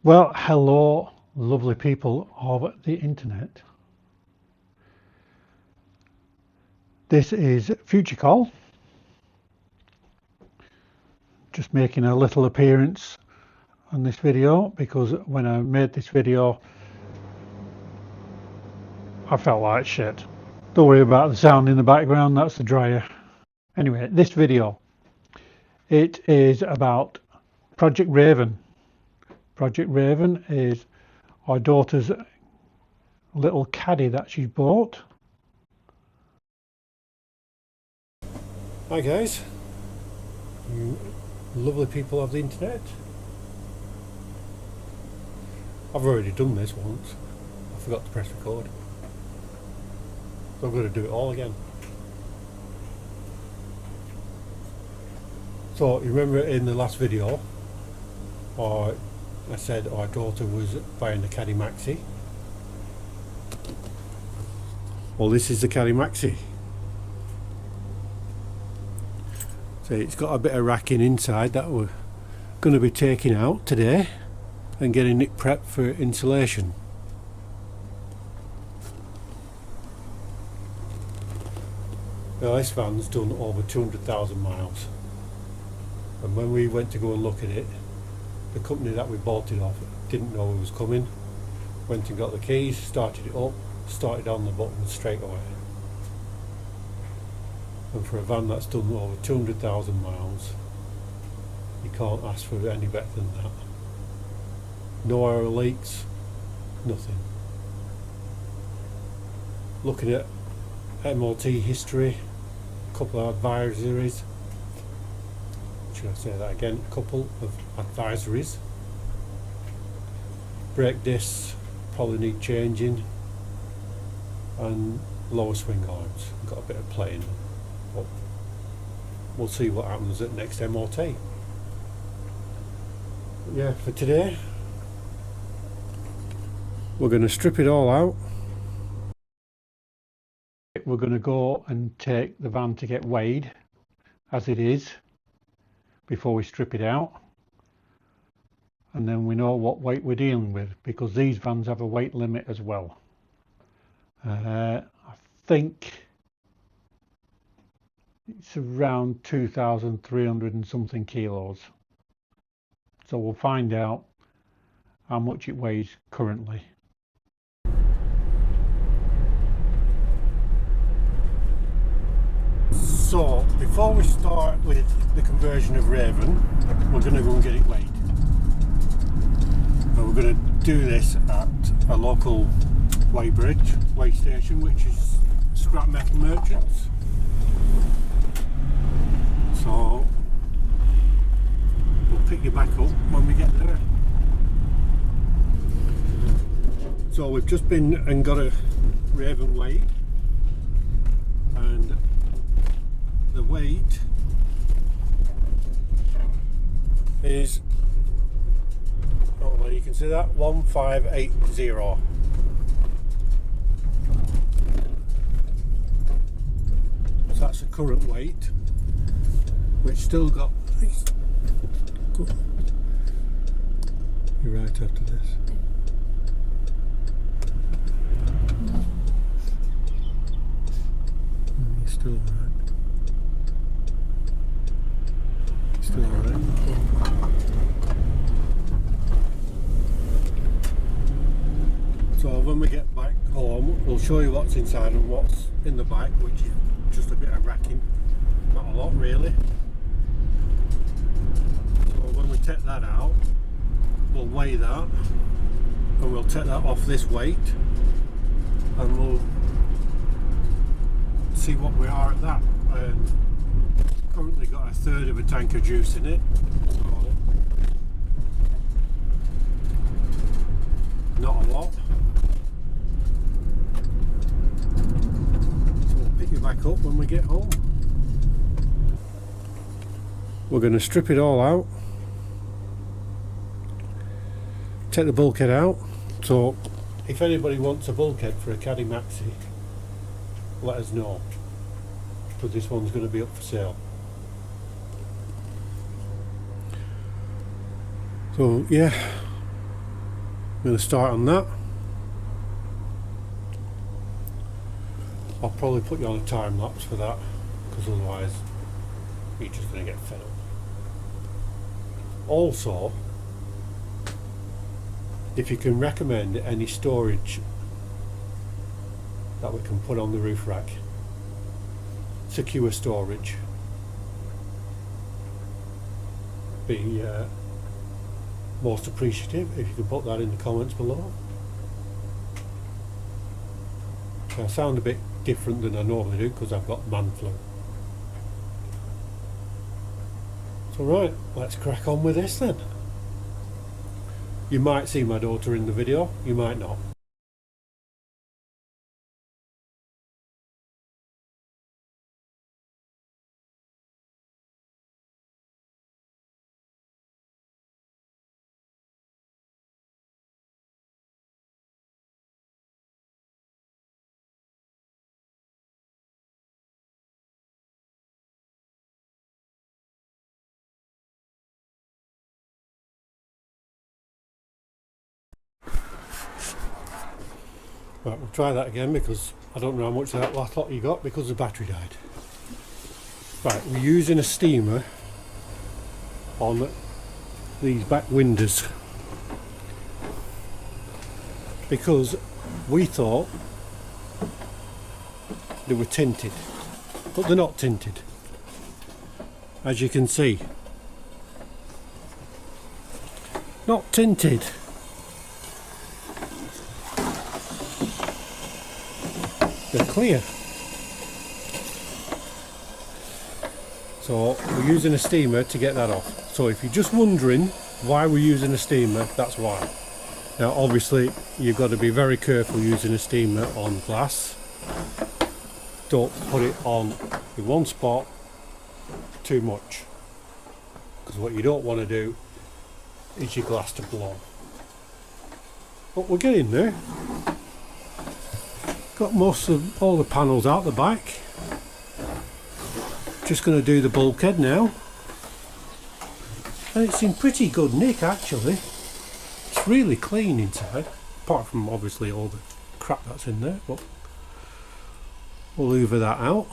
Well, hello, lovely people of the internet. This is Future Col, just making a little appearance on this video because when I made this video I felt like shit. Don't worry about the sound in the background, that's the dryer. Anyway, this video, it is about Project Raven. Project Raven is our daughter's little caddy that she's bought. Hi guys, you lovely people of the internet. I've already done this once. I forgot to press record, so I'm going to do it all again. So you remember in the last video I said our daughter was buying the Caddy Maxi. Well, this is the Caddy Maxi. So it's got a bit of racking inside that we're going to be taking out today and getting it prepped for insulation. Now this van's done over 200,000 miles, and when we went to go and look at it, the company that we bought it off didn't know it was coming. Went and got the keys, started it up, started on the button straight away. And for a van that's done over 200,000 miles, you can't ask for any better than that. No oil leaks, nothing. Looking at MOT history, a couple of advisories. Should I say that again? A couple of advisories. Brake discs probably need changing, and lower swing arms got a bit of play in them. But we'll see what happens at next MOT. But yeah, for today we're going to strip it all out. We're going to go and take the van to get weighed as it is before we strip it out, and then we know what weight we're dealing with, because these vans have a weight limit as well. I think it's around 2,300 and something kilos, so we'll find out how much it weighs currently. So before we start with the conversion of Raven, we're going to go and get it weighed. And we're going to do this at a local weigh station, which is Scrap Metal Merchants. So we'll pick you back up when we get there. So we've just been and got a Raven weigh, and the weight is, oh, you can see that, 1580. So that's the current weight, which still got, you're right after this. You're still right. Still alright. So when we get back home, we'll show you what's inside and what's in the back, which is just a bit of racking, not a lot really. So when we take that out, we'll weigh that, and we'll take that off this weight, and we'll see what we are at that. Currently got a third of a tank of juice in it, so not a lot. So we'll pick you back up when we get home. We're going to strip it all out, take the bulkhead out. So if anybody wants a bulkhead for a Caddy Maxi, let us know, because this one's going to be up for sale. So yeah, going to start on that. I'll probably put you on a time lapse for that, because otherwise you're just going to get fed up. Also, if you can recommend any storage that we can put on the roof rack, secure storage, be most appreciative if you could put that in the comments below. I sound a bit different than I normally do because I've got man flu. So right, let's crack on with this then. You might see my daughter in the video, you might not. Right, we'll try that again because I don't know how much of that last lot you got because the battery died. Right, we're using a steamer on these back windows because we thought they were tinted, but they're not tinted, as you can see. Not tinted. They're clear. So we're using a steamer to get that off. So if you're just wondering why we're using a steamer, that's why. Now obviously you've got to be very careful using a steamer on glass. Don't put it on in one spot too much, because what you don't want to do is your glass to blow. But we're getting there. Got most of all the panels out the back. Just going to do the bulkhead now. And it's in pretty good nick actually. It's really clean inside, apart from obviously all the crap that's in there, but we'll hoover that out.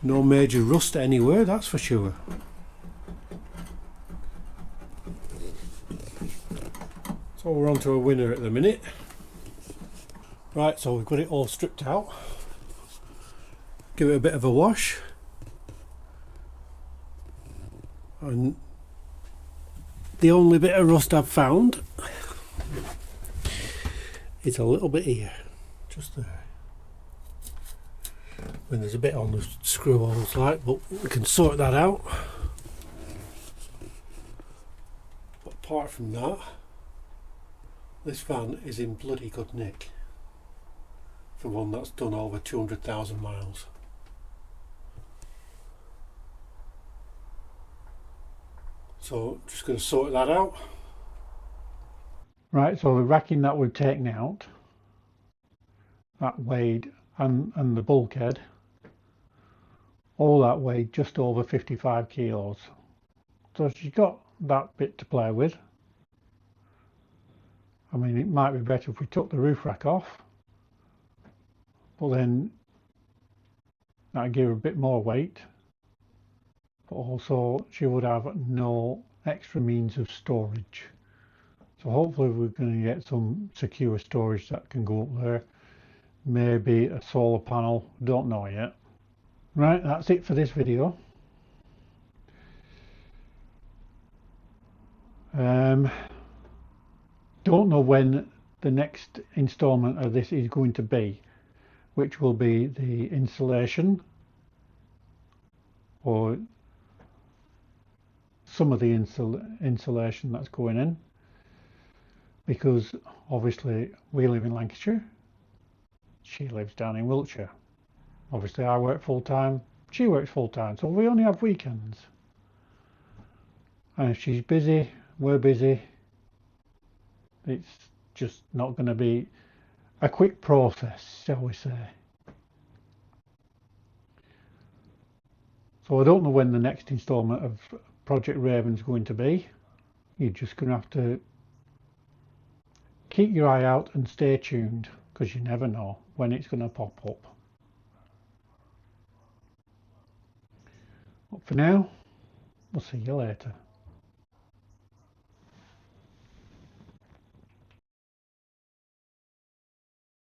No major rust anywhere, that's for sure. So we're on to a winner at the minute. Right, so we've got it all stripped out. Give it a bit of a wash. And the only bit of rust I've found is a little bit here, just there. When there's a bit on the screw holes like, but we can sort that out. But apart from that, this van is in bloody good nick for one that's done over 200,000 miles. So just going to sort that out. Right, so the racking that we've taken out, that weighed, and the bulkhead, all that weighed just over 55 kilos. So she's got that bit to play with. I mean, it might be better if we took the roof rack off, but then that'd give her a bit more weight, but also she would have no extra means of storage. So hopefully we're going to get some secure storage that can go up there, maybe a solar panel, don't know yet. Right, that's it for this video. Don't know when the next installment of this is going to be, which will be the insulation, or some of the insulation that's going in, because obviously we live in Lancashire, she lives down in Wiltshire. Obviously I work full time, she works full time, so we only have weekends. And if she's busy, we're busy. It's just not going to be a quick process, shall we say. So I don't know when the next instalment of Project Raven's going to be. you're just going to have to keep your eye out and stay tuned, because you never know when it's going to pop up. But for now, we'll see you later.